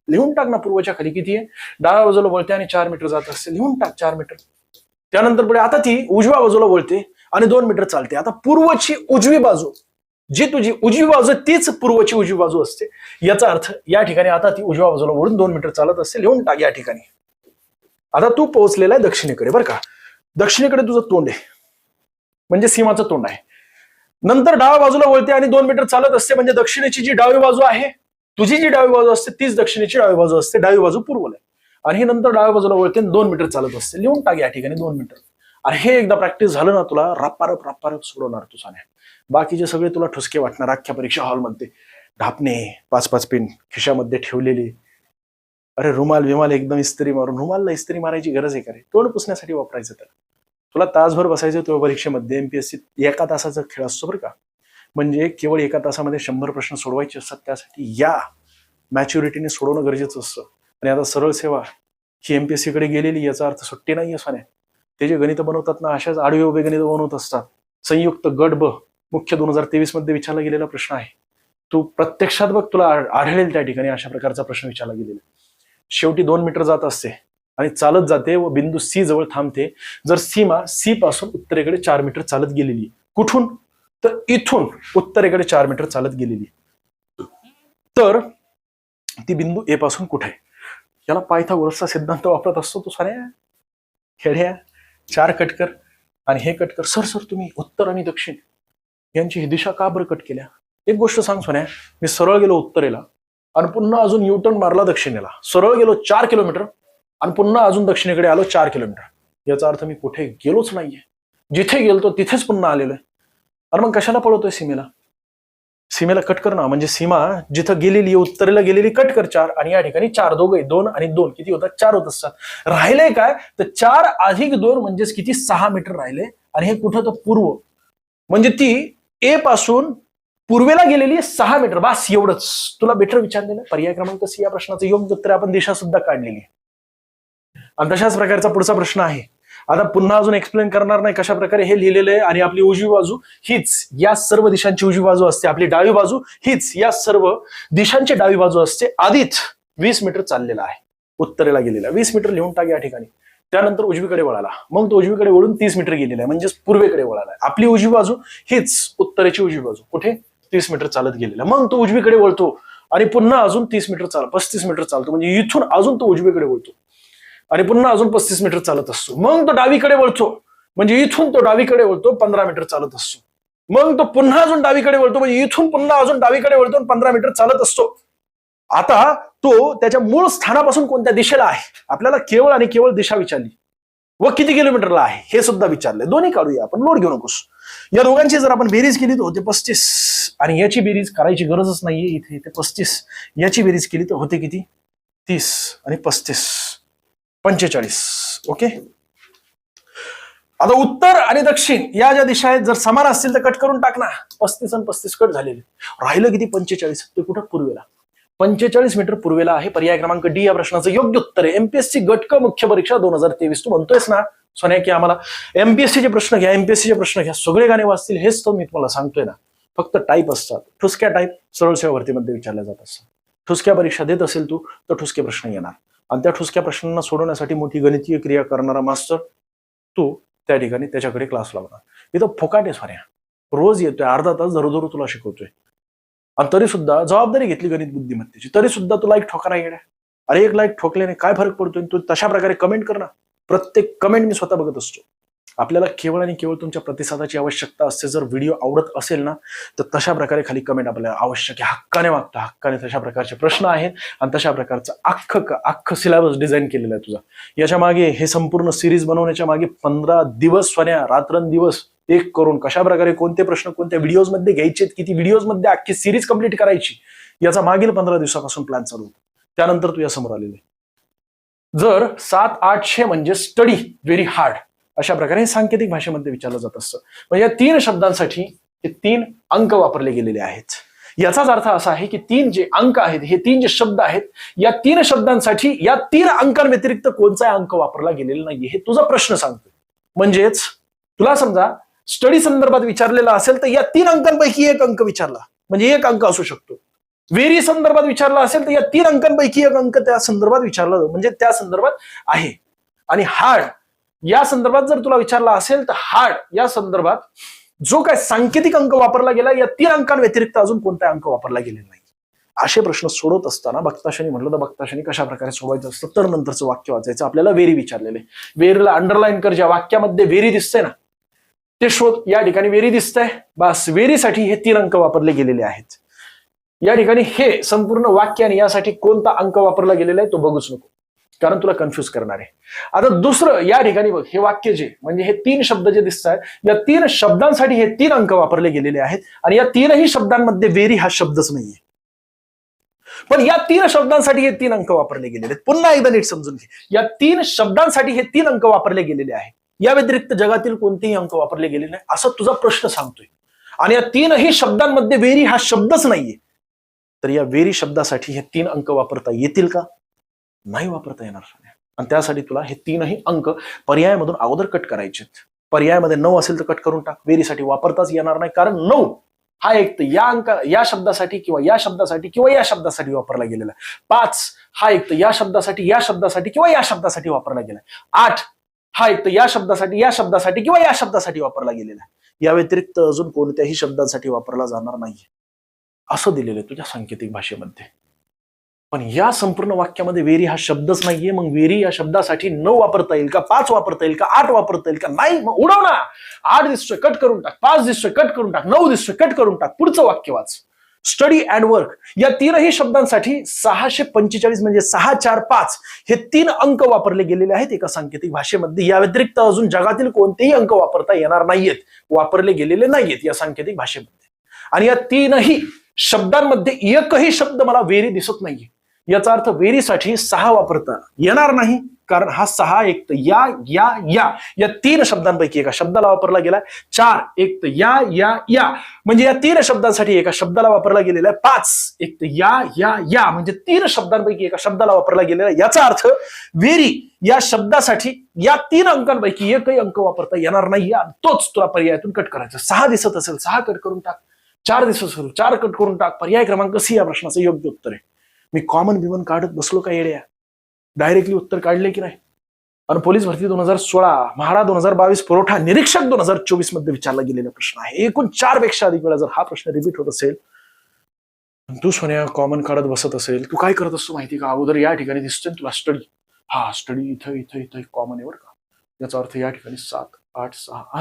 [SPEAKER 1] लिहून टाक ना. पूर्वच्या खाली किती आहे? डाव्या बाजूला वळते आणि 4 मीटर जात असते, लिहून टाक 4 मीटर. त्यानंतर पुढे आता ती उजव्या बाजूला वळते आणि 2 मीटर चालते. आता पूर्वची उजवी बाजू, जी तुझी उजवी बाजू आहे तीच पूर्वची उजवी बाजू असते. याचा अर्थ या ठिकाणी आता ती उजव्या बाजूला वळून 2 मीटर चालत असते, लिहून टाक या ठिकाणी. आता तू पोहोचलेला आहे दक्षिणेकडे, बरं का. दक्षिणेकडे तुझं तोंड आहे म्हणजे सीमाचं तोंड आहे. नंतर डाव्या बाजूला वळते आणि 2 मीटर चालत असते म्हणजे दक्षिणेची जी डावी बाजू आहे, तुझी जी डावी बाजू असते तीच दक्षिणेची डावी बाजू असते. डावी बाजू पूर्वला आहे आणि हे नंतर डाव्या बाजूला वळते 2 मीटर चालत असते, लिहून टाक या ठिकाणी 2 मीटर. आणि हे एकदा प्रॅक्टिस झालं ना, तुला रप्पारप रप्पारप सोडवणार तू साने. बाकीचे सगळे तुला ठुसके वाटणार अख्ख्या परीक्षा हॉलमध्ये. ढापणे, 5-5 पेन खिशामध्ये ठेवलेले, अरे रुमाल विमाल एकदम इस्त्री मारून. रुमालला इस्त्री मारायची गरज आहे का रे? तोंड पुसण्यासाठी वापरायचं तर. तुला तासभर बसायचं तेव्हा परीक्षेमध्ये. एमपीएससी 1 तासाचा खेळ असतो बरं का. म्हणजे केवळ 1 तासामध्ये 100 प्रश्न सोडवायचे असतात. त्यासाठी या मॅच्युरिटीने सोडवणं गरजेचं असतं. आणि आता सरळ सेवा ही एमपीएससी कडे गेलेली, याचा अर्थ सुट्टी नाहीये सोन्या. ते जे गणित बनवतात ना, अशाच आडवे उभे गणित बनवत असतात. संयुक्त गट ब मुख्य 2023 मध्ये विचारला गेलेला प्रश्न आहे. तू प्रत्यक्षात बघ, तुला आढळेल त्या ठिकाणी अशा प्रकारचा प्रश्न विचारला गेलेला. शेवटी 2 मीटर जात असते आणि चालत जाते व बिंदू सी जवळ थांबते. जर सीमा सी पासून उत्तरेकडे 4 मीटर चालत गेलेली, कुठून तर इथून उत्तरेकडे 4 मीटर चालत गेलेली, तर ती बिंदू ए पासून कुठे आहे? याला पायथागोरसचा सिद्धांत वापरत असतो तो साऱ्या. खेड्या 4 कट कर आणि हे कट कर. सर सर तुम्ही उत्तर आणि दक्षिण यांची ही दिशा का बरं कट केल्या? एक गोष्ट सांग सोन्या, मी सरळ गेलो उत्तरेला आणि पुन्हा अजून युटर्न मारला दक्षिणेला. सरळ गेलो 4 किलोमीटर आणि पुन्हा अजून दक्षिणेकडे आलो 4 किलोमीटर. याचा अर्थ मी कुठे गेलोच नाहीये. जिथे गेलतो तिथेच पुन्हा आलेलो आहे. अरे मग कशाला पळवतोय सीमेला? सीमेला कट कर ना. म्हणजे सीमा जिथं गेलेली उत्तरेला गेलेली कट कर 4 आणि या ठिकाणी 4, दोघे 2 आणि 2 किती होतात? 4 होत असतात. राहिले काय तर 4 अधिक 2 म्हणजेच किती? 6 मीटर राहिले. आणि हे कुठं? तर पूर्व. म्हणजे ती ए पासून पूर्वेला गेलेली 6 मीटर. बस एवढंच. तुला बेटर विचारलेलं पर्याय क्रमांक सी या प्रश्नाचं योग्य उत्तर आपण दिशा सुद्धा काढलेली आहे. आणि तशाच प्रकारचा पुढचा प्रश्न आहे. आता पुन्हा अजून एक्सप्लेन करणार नाही कशा प्रकारे हे लिहिलेलं आहे. आणि आपली उजवी बाजू हीच या सर्व दिशांची उजवी बाजू असते. आपली डावी बाजू हीच या सर्व दिशांची डावी बाजू असते. आधीच 20 मीटर चाललेला आहे उत्तरेला गेलेला. 20 मीटर लिहून टाक या ठिकाणी. त्यानंतर उजवीकडे वळाला, मग तो उजवीकडे वळून 30 मीटर गेलेला आहे म्हणजेच पूर्वेकडे वळाला. आपली उजवी बाजू हीच उत्तरेची उजवी बाजू, कुठे? 30 मीटर चालत गेलेला. मग तो उजवीकडे वळतो आणि पुन्हा अजून 30 मीटर 35 मीटर चालतो. म्हणजे इथून अजून तो उजवीकडे वळतो आणि पुन्हा अजून 35 मीटर चालत असतो. मग तो डावीकडे वळतो म्हणजे इथून तो डावीकडे वळतो 15 मीटर चालत असतो. मग तो पुन्हा अजून डावीकडे वळतो म्हणजे इथून पुन्हा अजून डावीकडे वळतो 15 मीटर चालत असतो. आता तो त्याच्या मूळ स्थानापासून कोणत्या दिशेला आहे? आपल्याला केवळ आणि केवळ दिशा विचारली व किती किलोमीटरला आहे हे सुद्धा विचारले. दोन्ही काढूया आपण, लोड घेऊ नकोस. या दोघांची जर आपण बेरीज केली तर होते 35 आणि याची बेरीज करायची गरजच नाहीये. इथे 35 याची बेरीज केली तर होते किती? 30 आणि 35 45. ओके. आता उत्तर आणि दक्षिण या ज्या दिशा आहेत जर समान असतील तर कट करून टाक ना. 35 आणि 35 कट झालेले. राहिलं किती? 45. ते कुठं? पूर्वेला. 45 मीटर पूर्वेला आहे. पर्याय क्रमांक डी या प्रश्नाचं योग्य उत्तर आहे. एमपीएससी गट क मुख्य परीक्षा 2023 तू म्हणतोयस ना, सोन्या की आम्हाला एमपीएससीचे प्रश्न घ्या, एमपीएससीचे प्रश्न घ्या, सगळे गाणे वाचतील, हेच तर मी तुम्हाला सांगतोय ना. फक्त टाईप असतात, ठुसक्या टाईप सरळ सेवा भरतीमध्ये विचारल्या जात असतात. ठुसक्या परीक्षा देत असेल तू तर ठुसके प्रश्न येणार, आणि त्या ठुसक्या प्रश्नांना सोडवण्यासाठी मोठी गणितीय क्रिया करणारा मास्टर तू त्या ठिकाणी त्याच्याकडे क्लास लावणार. इथं फुकाटे सोन्या, रोज येतोय, अर्धा तास धरू तुला शिकवतोय, आणि तरी सुद्धा जबाबदारी घेतली गणित बुद्धिमत्तेची, तरी सुद्धा तुला एक ठोकरा येणार. अरे एक लाईक ठोकल्याने काय फरक पडतोय, तू तशा प्रकारे कमेंट कर ना. प्रत्येक कमेंट मी स्वतः बघत असतो. आपल्याला केवळ आणि केवळ तुमच्या प्रतिसादाची आवश्यकता असते. जर व्हिडिओ आवडत असेल ना तर तशा प्रकारे खाली कमेंट आपल्याला आवश्यक आहे. हक्काने वागतो, हक्काने तशा प्रकारचे प्रश्न आहेत आणि तशा प्रकारचं अख्खं सिलेबस डिझाईन केलेलं आहे तुझा. याच्या मागे हे संपूर्ण सिरीज बनवण्याच्या मागे 15 दिवस सोन्या, रात्रंदिवस एक करून कशा प्रकारे कोणते प्रश्न कोणत्या व्हिडिओज मध्ये घ्यायचे, किती व्हिडिओज मध्ये अख्खी सिरीज कंप्लीट करायची, याचा मागील 15 दिवसापासून प्लॅन चालू होता. त्यानंतर तू या समोर आलेले. जर 700-800 म्हणजे स्टडी व्हेरी हार्ड, अशा प्रकारे हे सांकेतिक भाषेमध्ये विचारलं जात असतं. म्हणजे या 3 शब्दांसाठी हे 3 अंक वापरले गेलेले आहेत. याचाच अर्थ असा आहे की 3 जे अंक आहेत, हे 3 जे शब्द आहेत, या 3 शब्दांसाठी या 3 अंकांव्यतिरिक्त कोणताही अंक वापरला गेलेला नाहीये, हे तुझा प्रश्न सांगतोय. म्हणजेच तुला समजा स्टडी संदर्भात विचारलेला असेल तर या 3 अंकांपैकी एक अंक विचारला म्हणजे एक अंक असू शकतो. व्हेरी संदर्भात विचारला असेल तर या 3 अंकांपैकी एक अंक त्या संदर्भात विचारला म्हणजे त्या संदर्भात आहे. आणि हार्ड या संदर्भात जर तुला विचारला असेल तर हार्ड या संदर्भात जो काय सांकेतिक अंक वापरला गेला, या 3 अंकांव्यतिरिक्त अजून कोणता अंक वापरला गेलेला नाही. असे प्रश्न सोडवत असताना बघताशनी म्हटलं तर बघताशनी कशा प्रकारे सोडवायचं असतं, तर नंतरचं वाक्य वाचायचं. आपल्याला व्हेरी विचारलेले, व्हेरीला अंडरलाईन कर. ज्या वाक्यामध्ये व्हेरी दिसतंय ना ते शोध. या ठिकाणी व्हेरी दिसतंय, बस व्हेरीसाठी हे 3 अंक वापरले गेलेले आहेत. या ठिकाणी हे संपूर्ण वाक्य आणि यासाठी कोणता अंक वापरला गेलेला आहे तो बघूच नको, कारण तुला कन्फ्युज करणार आहे. आता दुसरं या ठिकाणी बघ, हे वाक्य जे म्हणजे हे 3 शब्द जे दिसत आहेत, या 3 शब्दांसाठी हे 3 अंक वापरले गेलेले आहेत. आणि या 3ही शब्दांमध्ये व्हेरी हा शब्दच नाहीये, पण या 3 शब्दांसाठी हे 3 अंक वापरले गेलेले आहेत. पुन्हा एकदा नीट समजून घे, या 3 शब्दांसाठी हे 3 अंक वापरले गेलेले आहेत. या व्यतिरिक्त जगातील कोणतेही अंक वापरले गेलेले नाही असं तुझा प्रश्न सांगतोय. आणि या 3ही शब्दांमध्ये व्हेरी हा शब्दच नाहीये, तर या व्हेरी शब्दासाठी हे 3 अंक वापरता येतील का? नाही वापरता येणार. आणि त्यासाठी तुला हे 3ही अंक पर्यायामधून अगोदर कट करायचे. पर्यायामध्ये 9 असेल तर कट करून टाक. व्हेरीसाठी वापरताच येणार नाही, कारण 9 हा एक तर या शब्दासाठी किंवा या शब्दासाठी किंवा या शब्दासाठी वापरला गेलेला. 5 हा एक तर या शब्दासाठी किंवा या शब्दासाठी वापरला गेला. 8 हा एक तर या शब्दासाठी किंवा या शब्दासाठी वापरला गेलेला. या व्यतिरिक्त अजून कोणत्याही शब्दांसाठी वापरला जाणार नाहीये असं दिलेलं आहे तुझ्या सांकेतिक भाषेमध्ये. पण या संपूर्ण वाक्यामध्ये व्हेरी हा शब्दच नाहीये. मग व्हेरी या शब्दासाठी 9 वापरता येईल का, 5 वापरता येईल का, 8 वापरता येईल का? नाही. मग उडव ना. 8 दिसतोय कट करून टाक, 5 दिसतोय कट करून टाक, 9 दिसतोय कट करून टाक. पुढचं वाक्य वाच. स्टडी अँड वर्क या 3ही शब्दांसाठी 645 म्हणजे 6, 4, 5 हे 3 अंक वापरले गेलेले आहेत एका सांकेतिक भाषेमध्ये. या व्यतिरिक्त अजून जगातील कोणतेही अंक वापरता येणार नाहीयेत, वापरले गेलेले नाहीयेत या सांकेतिक भाषेमध्ये. आणि या 3ही शब्दांमध्ये एकही शब्द मला व्हेरी दिसत नाहीये. याचा अर्थ व्हेरीसाठी 6 वापरता येणार नाही, कारण हा 6 एक तर या 3 शब्दांपैकी एका शब्दाला वापरला गेलाय. 4 एक तर या म्हणजे या 3 शब्दांसाठी एका शब्दाला वापरला गेलेला आहे. 5 एक तर या म्हणजे 3 शब्दांपैकी एका शब्दाला वापरला गेलेला आहे. याचा अर्थ व्हेरी या शब्दासाठी या 3 अंकांपैकी एकही अंक वापरता येणार नाही. तोच तुला पर्यायातून कट करायचा. 6 दिसत असेल 6 कट करून टाक, 4 दिसत असेल 4 कट करून टाक. पर्याय क्रमांक C या प्रश्नाचं योग्य उत्तर आहे. मी कॉमन बिमन काढत बसलो का येड्या? डायरेक्टली उत्तर काढले की नाही? आणि पोलीस भरती 2016, म्हाडा 2022, पुरवठा निरीक्षक 2024 मध्ये विचारला गेलेला प्रश्न आहे. एकूण 4 पेक्षा अधिक वेळा जर हा प्रश्न रिपीट होत असेल, तू सोन्या कॉमन काढत बसत असेल, तू काय करत असतो माहिती का? अगोदर या ठिकाणी दिसतोय तुला स्टडी, हा स्टडी इथं कॉमन आहे बरं का. याचा अर्थ या ठिकाणी 7, 8,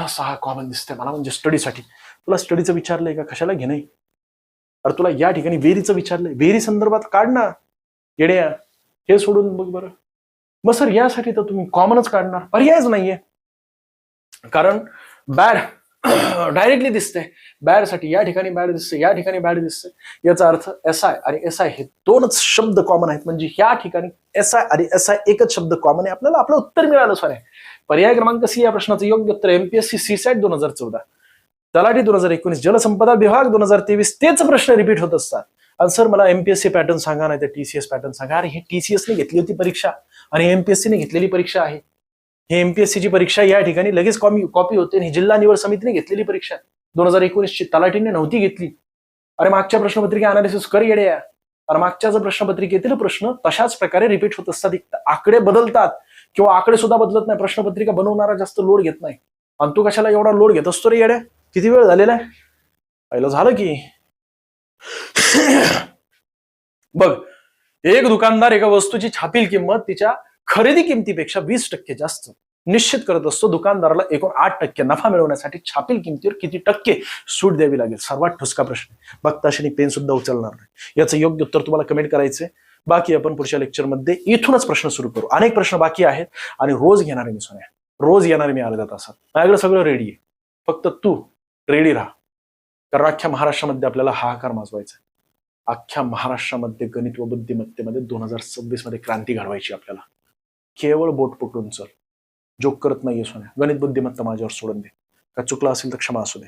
[SPEAKER 1] 6 कॉमन दिसतंय मला, म्हणजे स्टडीसाठी. तुला स्टडीचं विचारलंय का? कशाला घे नाही. अरे तुला या ठिकाणी व्हेरीचं विचारलंय, व्हेरी संदर्भात काढ ना येड्या. हे सोडून बघ बरं. मग सर यासाठी तर तुम्ही कॉमनच काढणार, पर्यायच नाहीये. कारण बॅड डायरेक्टली दिसतंय. बॅड साठी या ठिकाणी बॅड दिसतंय, या ठिकाणी बॅड दिसतंय. याचा अर्थ SI आणि SI हे 2च शब्द कॉमन आहेत. म्हणजे या ठिकाणी SI आणि SI एकच शब्द कॉमन आहे. आपल्याला आपलं उत्तर मिळालं सर. पर्याय क्रमांक C या प्रश्नाचं योग्य उत्तर MPSC CSAT 2014, तलाठी 2019, जलसंपदा विभाग 2023. तेच प्रश्न रिपीट होत असतात. आणि सर मला MPSC पॅटर्न सांगा, नाही तर TCS पॅटर्न सांगा. अरे हे TCS ने घेतली होती परीक्षा आणि MPSC ने घेतलेली परीक्षा आहे. ही एमपीएससीची परीक्षा या ठिकाणी लगेच कॉपी होते. ही जिल्हा निवड समितीने घेतलेली परीक्षा 2019ची, तलाठीने नव्हती घेतली. अरे मागच्या प्रश्नपत्रिका अनालिसिस कर येड्या. अरे मागच्या जर प्रश्नपत्रिकेतील प्रश्न तशाच प्रकारे रिपीट होत असतात. आकडे बदलतात किंवा आकडे सुद्धा बदलत नाही. प्रश्नपत्रिका बनवणारा जास्त लोड घेत नाही. आणि तू कशाला एवढा लोड घेत असतो रे येड्या? किती वेळ झालेला आहे? पहिलं झालं की बघ, एक दुकानदार एका वस्तूची छापील किंमत तिच्या खरेदी किमतीपेक्षा 20% जास्त निश्चित करत असतो. दुकानदाराला एकूण 8% नफा मिळवण्यासाठी छापील किमतीवर किती टक्के सूट द्यावी लागेल? सर्वात ठुसका प्रश्न. बघताशनी पेन सुद्धा उचलणार नाही. याचं योग्य उत्तर तुम्हाला कमेंट करायचंय. बाकी आपण पुढच्या लेक्चरमध्ये इथूनच प्रश्न सुरू करू. अनेक प्रश्न बाकी आहेत आणि रोज घेणार आहे मी सोन्या. रोज येणार मी अर्ध्या तासात. माझ्याकडे सगळं रेडी आहे. फक्त तू रेडी राहा. कारण अख्ख्या महाराष्ट्रामध्ये आपल्याला हाहाकार माजवायचा. अख्ख्या महाराष्ट्रामध्ये गणित व बुद्धिमत्तेमध्ये 2026 मध्ये क्रांती घडवायची आपल्याला. केवळ बोट पकडून चल. जोक करत नाहीये सोन्या. गणित बुद्धिमत्ता माझ्यावर सोडून दे. का चुकला असेल तर क्षमा असू दे.